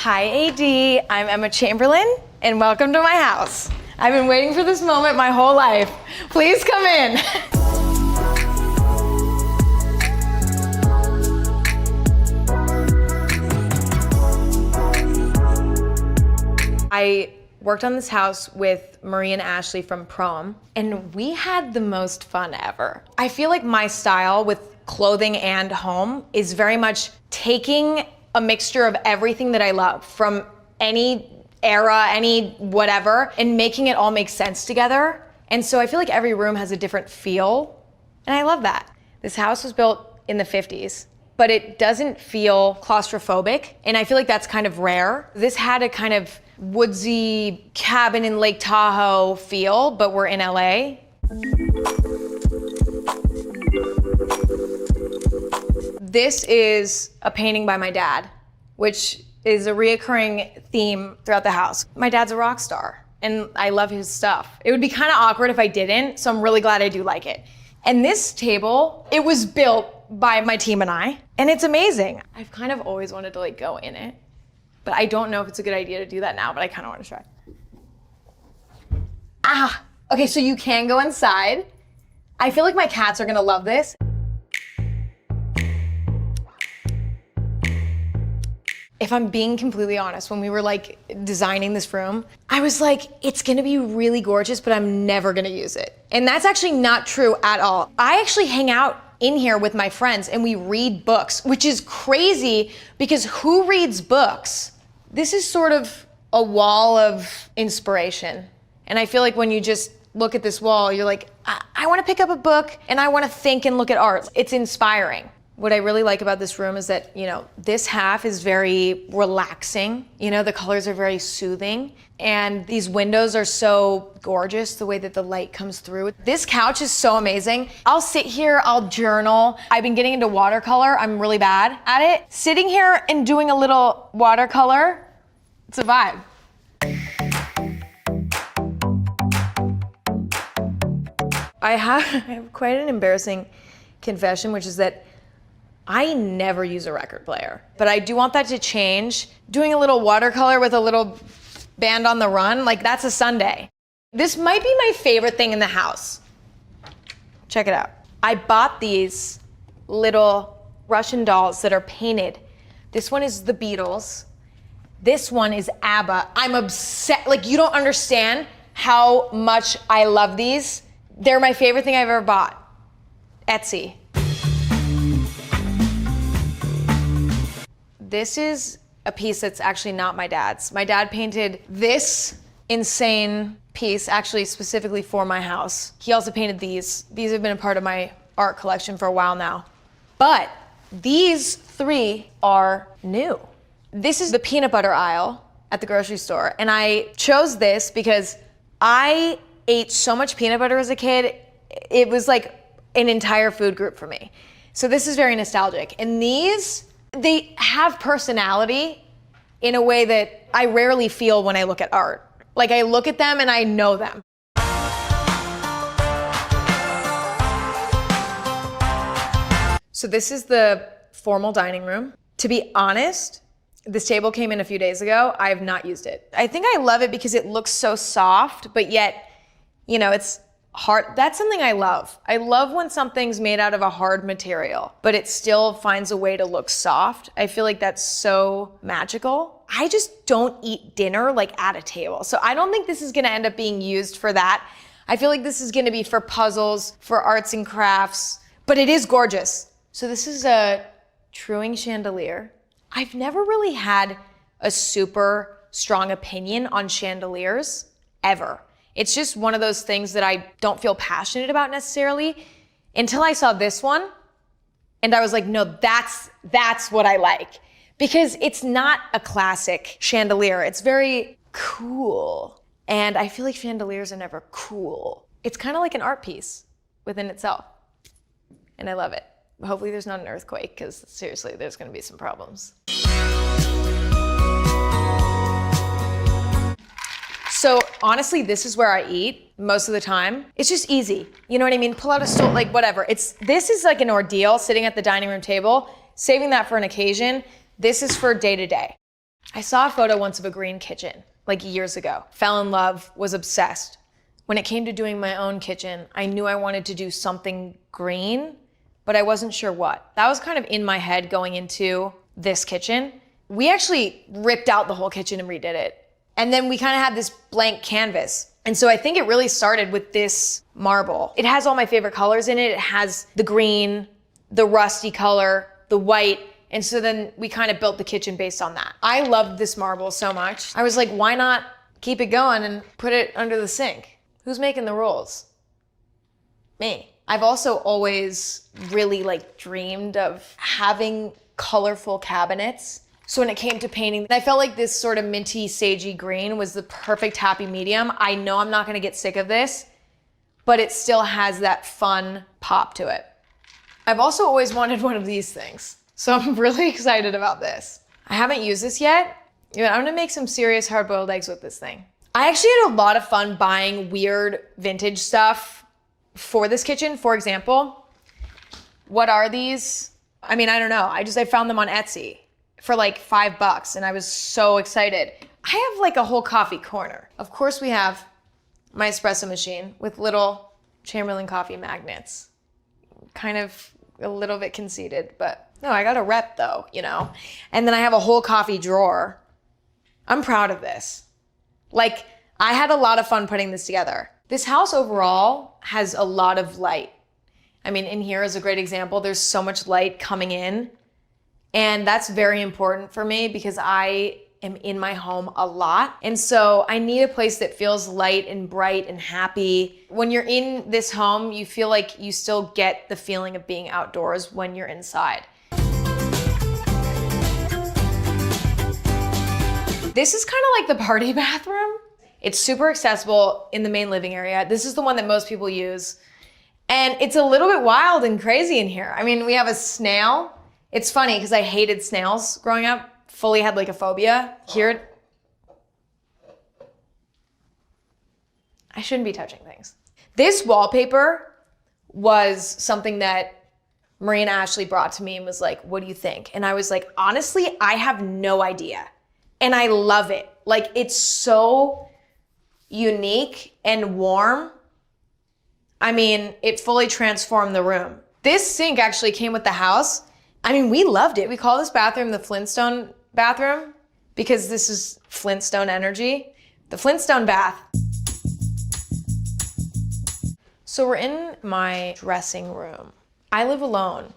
Hi AD, I'm Emma Chamberlain, and welcome to my house. I've been waiting for this moment my whole life. Please come in. I worked on this house with Marie and Ashley from Prom, and we had the most fun ever. I feel like my style with clothing and home is very much taking a mixture of everything that I love from any era, any whatever, and making it all make sense together. And so I feel like every room has a different feel, and I love that. This house was built in the 50s, but it doesn't feel claustrophobic, and I feel like that's kind of rare. This had a kind of woodsy cabin in Lake Tahoe feel, but we're in LA. This is a painting by my dad, which is a reoccurring theme throughout the house. My dad's a rock star, and I love his stuff. It would be kind of awkward if I didn't, so I'm really glad I do like it. And this table, it was built by my team and I, and it's amazing. I've kind of always wanted to like go in it, but I don't know if it's a good idea to do that now, but I kind of want to try. Okay, so you can go inside. I feel like my cats are gonna love this. If I'm being completely honest, when we were like designing this room, I was like, it's gonna be really gorgeous, but I'm never gonna use it. And that's actually not true at all. I actually hang out in here with my friends and we read books, which is crazy because who reads books? This is sort of a wall of inspiration. And I feel like when you just look at this wall, you're like, I wanna pick up a book and I wanna think and look at art. It's inspiring. What I really like about this room is that, you know, this half is very relaxing. You know, the colors are very soothing. And these windows are so gorgeous, the way that the light comes through. This couch is so amazing. I'll sit here, I'll journal. I've been getting into watercolor. I'm really bad at it. Sitting here and doing a little watercolor, it's a vibe. I have quite an embarrassing confession, which is that I never use a record player, but I do want that to change. Doing a little watercolor with a little band on the run, like that's a Sunday. This might be my favorite thing in the house. Check it out. I bought these little Russian dolls that are painted. This one is the Beatles. This one is ABBA. I'm obsessed, like you don't understand how much I love these. They're my favorite thing I've ever bought. Etsy. This is a piece that's actually not my dad's. My dad painted this insane piece actually specifically for my house. He also painted these. These have been a part of my art collection for a while now. But these three are new. This is the peanut butter aisle at the grocery store. And I chose this because I ate so much peanut butter as a kid. It was like an entire food group for me. So this is very nostalgic. And these, they have personality in a way that I rarely feel when I look at art. Like I look at them and I know them. So this is the formal dining room. To be honest, this table came in a few days ago. I have not used it. I think I love it because it looks so soft, but yet, you know, it's hard. That's something I love. I love when something's made out of a hard material, but it still finds a way to look soft. I feel like that's so magical. I just don't eat dinner like at a table. So I don't think this is gonna end up being used for that. I feel like this is gonna be for puzzles, for arts and crafts, but it is gorgeous. So this is a truing chandelier. I've never really had a super strong opinion on chandeliers, ever. It's just one of those things that I don't feel passionate about necessarily until I saw this one. And I was like, no, that's what I like. Because it's not a classic chandelier. It's very cool. And I feel like chandeliers are never cool. It's kind of like an art piece within itself. And I love it. Hopefully there's not an earthquake, because seriously, there's gonna be some problems. So honestly, this is where I eat most of the time. It's just easy. You know what I mean? Pull out a stool, like whatever. This is like an ordeal sitting at the dining room table, saving that for an occasion. This is for day to day. I saw a photo once of a green kitchen, like years ago. Fell in love, was obsessed. When it came to doing my own kitchen, I knew I wanted to do something green, but I wasn't sure what. That was kind of in my head going into this kitchen. We actually ripped out the whole kitchen and redid it. And then we kind of had this blank canvas. And so I think it really started with this marble. It has all my favorite colors in it. It has the green, the rusty color, the white. And so then we kind of built the kitchen based on that. I loved this marble so much. I was like, why not keep it going and put it under the sink? Who's making the rules? Me. I've also always really like dreamed of having colorful cabinets. So when it came to painting, I felt like this sort of minty, sagey green was the perfect happy medium. I know I'm not gonna get sick of this, but it still has that fun pop to it. I've also always wanted one of these things. So I'm really excited about this. I haven't used this yet. I'm gonna make some serious hard-boiled eggs with this thing. I actually had a lot of fun buying weird vintage stuff for this kitchen. For example, what are these? I mean, I don't know. I found them on Etsy for like $5 and I was so excited. I have like a whole coffee corner. Of course we have my espresso machine with little Chamberlain coffee magnets. Kind of a little bit conceited, but no, I got a rep though, you know? And then I have a whole coffee drawer. I'm proud of this. Like, I had a lot of fun putting this together. This house overall has a lot of light. I mean, in here is a great example. There's so much light coming in. And that's very important for me because I am in my home a lot. And so I need a place that feels light and bright and happy. When you're in this home, you feel like you still get the feeling of being outdoors when you're inside. This is kind of like the party bathroom. It's super accessible in the main living area. This is the one that most people use. And it's a little bit wild and crazy in here. I mean, we have a snail. It's funny because I hated snails growing up, fully had like a phobia. Here, I shouldn't be touching things. This wallpaper was something that Marie and Ashley brought to me and was like, what do you think? And I was like, honestly, I have no idea. And I love it. Like, it's so unique and warm. I mean, it fully transformed the room. This sink actually came with the house. I mean, we loved it. We call this bathroom the Flintstone bathroom because this is Flintstone energy. The Flintstone bath. So we're in my dressing room. I live alone.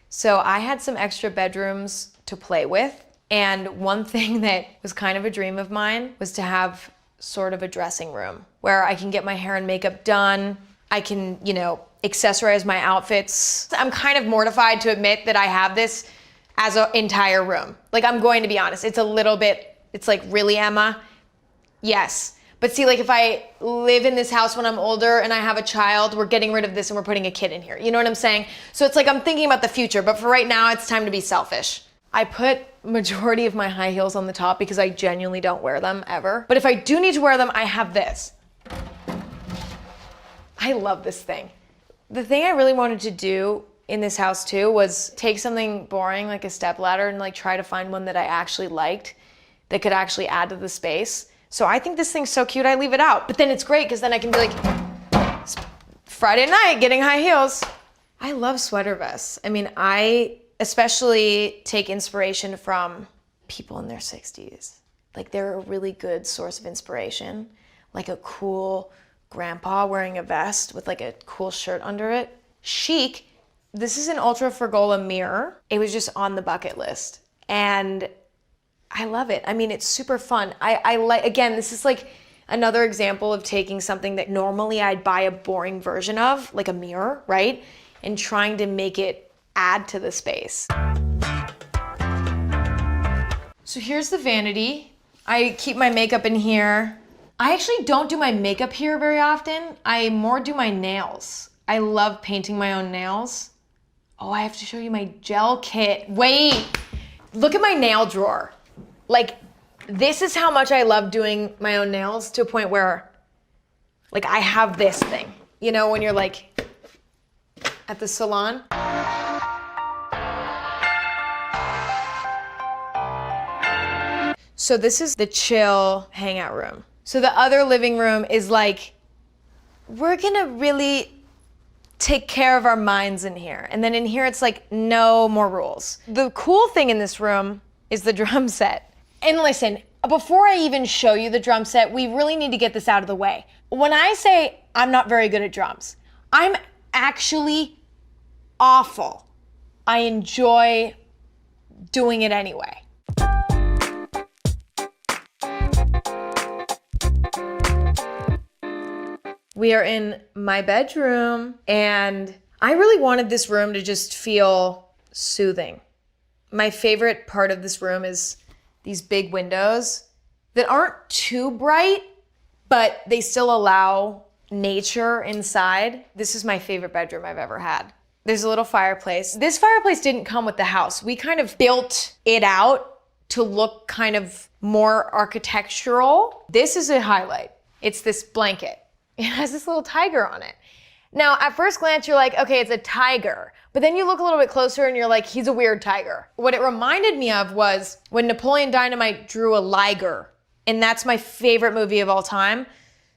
So I had some extra bedrooms to play with. And one thing that was kind of a dream of mine was to have sort of a dressing room where I can get my hair and makeup done. I can, you know, accessorize my outfits. I'm kind of mortified to admit that I have this as an entire room. Like, I'm going to be honest, it's a little bit, it's like, really, Emma? Yes. But see, like, if I live in this house when I'm older and I have a child, we're getting rid of this and we're putting a kid in here. You know what I'm saying? So it's like I'm thinking about the future, but for right now, it's time to be selfish. I put majority of my high heels on the top because I genuinely don't wear them ever. But if I do need to wear them, I have this. I love this thing. The thing I really wanted to do in this house too was take something boring like a stepladder and like try to find one that I actually liked that could actually add to the space. So I think this thing's so cute, I leave it out. But then it's great because then I can be like, Friday night, getting high heels. I love sweater vests. I mean, I especially take inspiration from people in their 60s. Like, they're a really good source of inspiration. Like a cool grandpa wearing a vest with like a cool shirt under it. Chic. This is an Ultra Fergola mirror. It was just on the bucket list. And I love it. I mean, it's super fun. I like, again, this is like another example of taking something that normally I'd buy a boring version of, like a mirror, right? And trying to make it add to the space. So here's the vanity. I keep my makeup in here. I actually don't do my makeup here very often. I more do my nails. I love painting my own nails. Oh, I have to show you my gel kit. Wait, look at my nail drawer. Like, this is how much I love doing my own nails, to a point where, like, I have this thing. You know, when you're like at the salon. So this is the chill hangout room. So the other living room is like, we're gonna really take care of our minds in here. And then in here, it's like, no more rules. The cool thing in this room is the drum set. And listen, before I even show you the drum set, we really need to get this out of the way. When I say I'm not very good at drums, I'm actually awful. I enjoy doing it anyway. We are in my bedroom, and I really wanted this room to just feel soothing. My favorite part of this room is these big windows that aren't too bright, but they still allow nature inside. This is my favorite bedroom I've ever had. There's a little fireplace. This fireplace didn't come with the house. We kind of built it out to look kind of more architectural. This is a highlight. It's this blanket. It has this little tiger on it. Now, at first glance, you're like, okay, it's a tiger. But then you look a little bit closer and you're like, he's a weird tiger. What it reminded me of was when Napoleon Dynamite drew a liger. And that's my favorite movie of all time.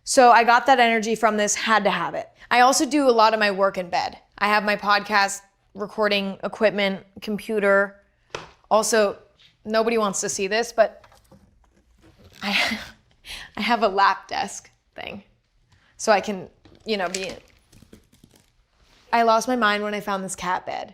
So I got that energy from this, had to have it. I also do a lot of my work in bed. I have my podcast recording equipment, computer. Also, nobody wants to see this, but I have a lap desk thing. So I can, be. I lost my mind when I found this cat bed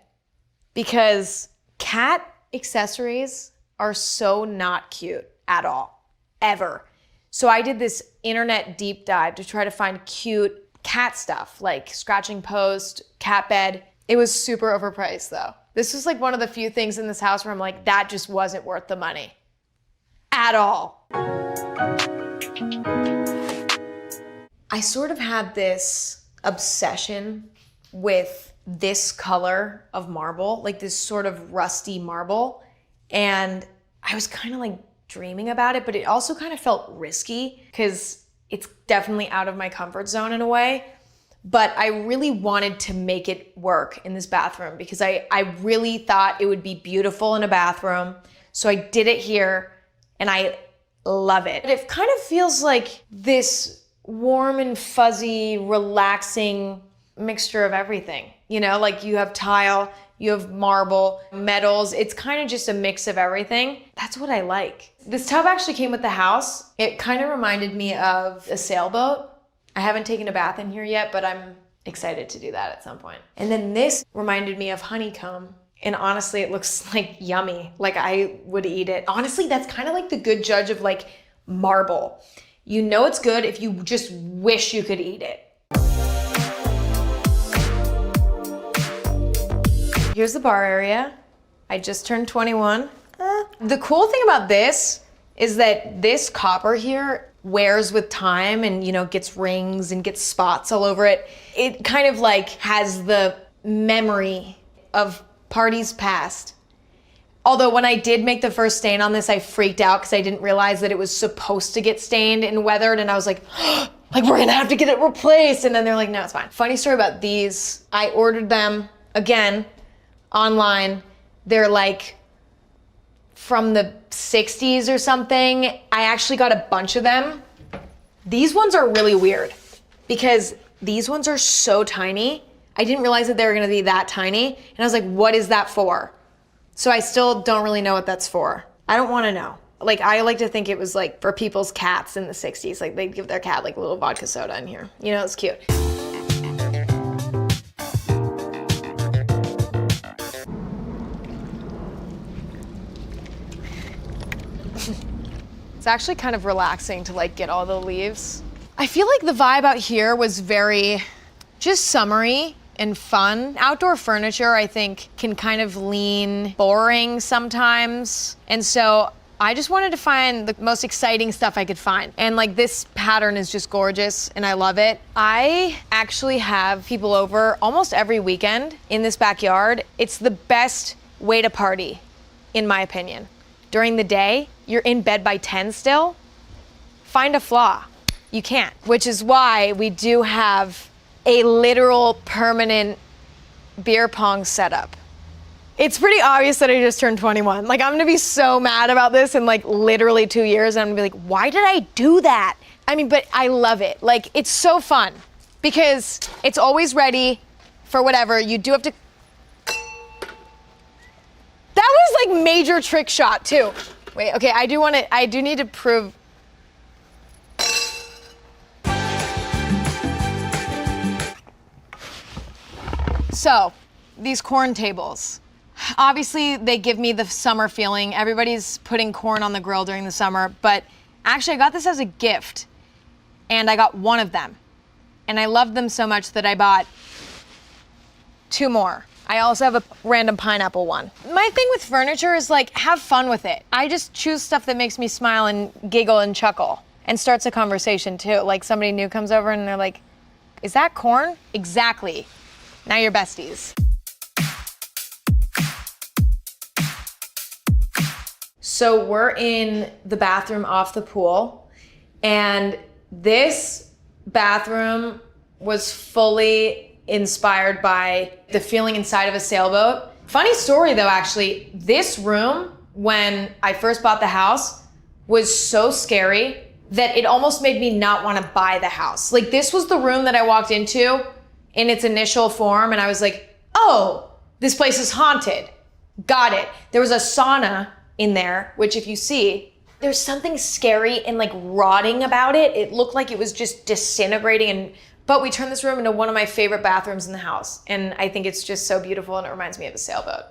because cat accessories are so not cute at all, ever. So I did this internet deep dive to try to find cute cat stuff like scratching post, cat bed. It was super overpriced though. This was like one of the few things in this house where I'm like, that just wasn't worth the money at all. I sort of had this obsession with this color of marble, like this sort of rusty marble. And I was kind of like dreaming about it, but it also kind of felt risky because it's definitely out of my comfort zone in a way. But I really wanted to make it work in this bathroom because I really thought it would be beautiful in a bathroom. So I did it here and I love it. It kind of feels like this warm and fuzzy, relaxing mixture of everything. Like you have tile, you have marble, metals. It's kind of just a mix of everything. That's what I like. This tub actually came with the house. It kind of reminded me of a sailboat. I haven't taken a bath in here yet, but I'm excited to do that at some point. And then this reminded me of honeycomb. And honestly, it looks like yummy. Like I would eat it. Honestly, that's kind of like the good judge of like marble. You know it's good if you just wish you could eat it. Here's the bar area. I just turned 21. The cool thing about this is that this copper here wears with time and, gets rings and gets spots all over it. It kind of like has the memory of parties past. Although when I did make the first stain on this, I freaked out because I didn't realize that it was supposed to get stained and weathered. And I was like, we're gonna have to get it replaced. And then they're like, no, it's fine. Funny story about these. I ordered them, again, online. They're like from the 60s or something. I actually got a bunch of them. These ones are really weird because these ones are so tiny. I didn't realize that they were gonna be that tiny. And I was like, what is that for? So I still don't really know what that's for. I don't want to know. Like, I like to think it was like for people's cats in the 60s. Like they'd give their cat like a little vodka soda in here. It's cute. It's actually kind of relaxing to like get all the leaves. I feel like the vibe out here was very just summery and fun. Outdoor furniture, I think, can kind of lean boring sometimes. And so I just wanted to find the most exciting stuff I could find. And like this pattern is just gorgeous and I love it. I actually have people over almost every weekend in this backyard. It's the best way to party, in my opinion. During the day, you're in bed by 10 still. Find a flaw. You can't, which is why we do have a literal permanent beer pong setup. It's pretty obvious that I just turned 21. Like, I'm gonna be so mad about this in like literally 2 years, and I'm gonna be like, why did I do that? I mean, but I love it. Like, it's so fun because it's always ready for whatever. You do have to. That was like major trick shot too. Wait, okay, I do need to prove. So, these corn tables. Obviously, they give me the summer feeling. Everybody's putting corn on the grill during the summer, but actually I got this as a gift, and I got one of them. And I loved them so much that I bought 2 more. I also have a random pineapple one. My thing with furniture is like, have fun with it. I just choose stuff that makes me smile and giggle and chuckle and starts a conversation too. Like somebody new comes over and they're like, is that corn? Exactly. Now you're besties. So we're in the bathroom off the pool, and this bathroom was fully inspired by the feeling inside of a sailboat. Funny story though, actually, this room, when I first bought the house, was so scary that it almost made me not want to buy the house. Like, this was the room that I walked into in its initial form, and I was like, oh, this place is haunted. Got it. There was a sauna in there, which if you see, there's something scary and like rotting about it. It looked like it was just disintegrating, but we turned this room into one of my favorite bathrooms in the house. And I think it's just so beautiful, and it reminds me of a sailboat.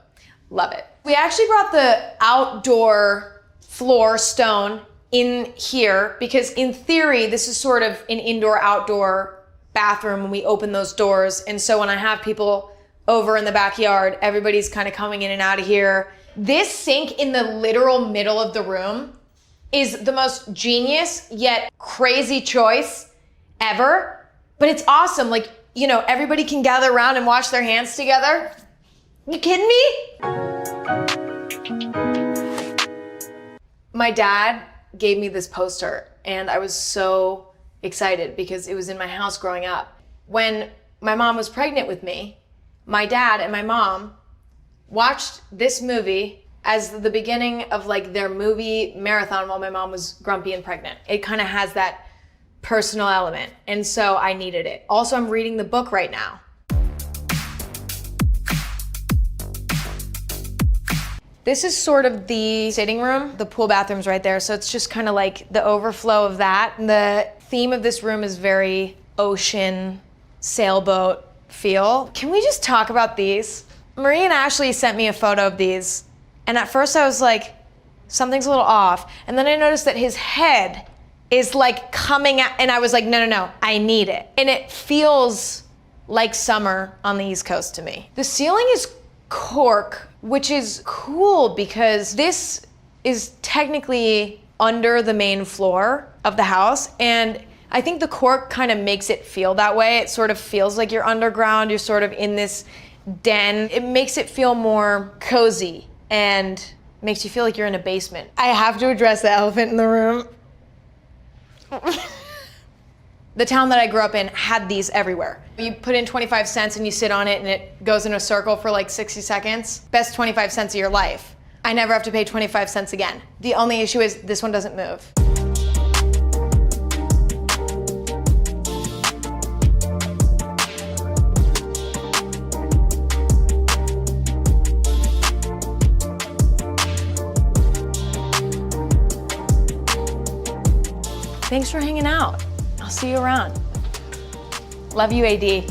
Love it. We actually brought the outdoor floor stone in here because in theory, this is sort of an indoor-outdoor bathroom when we open those doors. And so when I have people over in the backyard, everybody's kind of coming in and out of here. This sink in the literal middle of the room is the most genius yet crazy choice ever, but it's awesome. Like, you know, everybody can gather around and wash their hands together. You kidding me? My dad gave me this poster, and I was so excited because it was in my house growing up. When my mom was pregnant with me, my dad and my mom watched this movie as the beginning of like their movie marathon while my mom was grumpy and pregnant. It kind of has that personal element, and so I needed it. Also, I'm reading the book right now. This is sort of the sitting room. The pool bathroom's right there, so it's just kind of like the overflow of that. And the theme of this room is very ocean, sailboat feel. Can we just talk about these? Marie and Ashley sent me a photo of these, and at first I was like, something's a little off. And then I noticed that his head is like coming out, and I was like, no, I need it. And it feels like summer on the East Coast to me. The ceiling is cork, which is cool because this is technically under the main floor of the house, and I think the cork kind of makes it feel that way. It sort of feels like you're underground, you're sort of in this den. It makes it feel more cozy and makes you feel like you're in a basement. I have to address the elephant in the room. The town that I grew up in had these everywhere. You put in 25 cents and you sit on it and it goes in a circle for like 60 seconds. Best 25 cents of your life. I never have to pay 25 cents again. The only issue is this one doesn't move. Thanks for hanging out. I'll see you around. Love you, AD.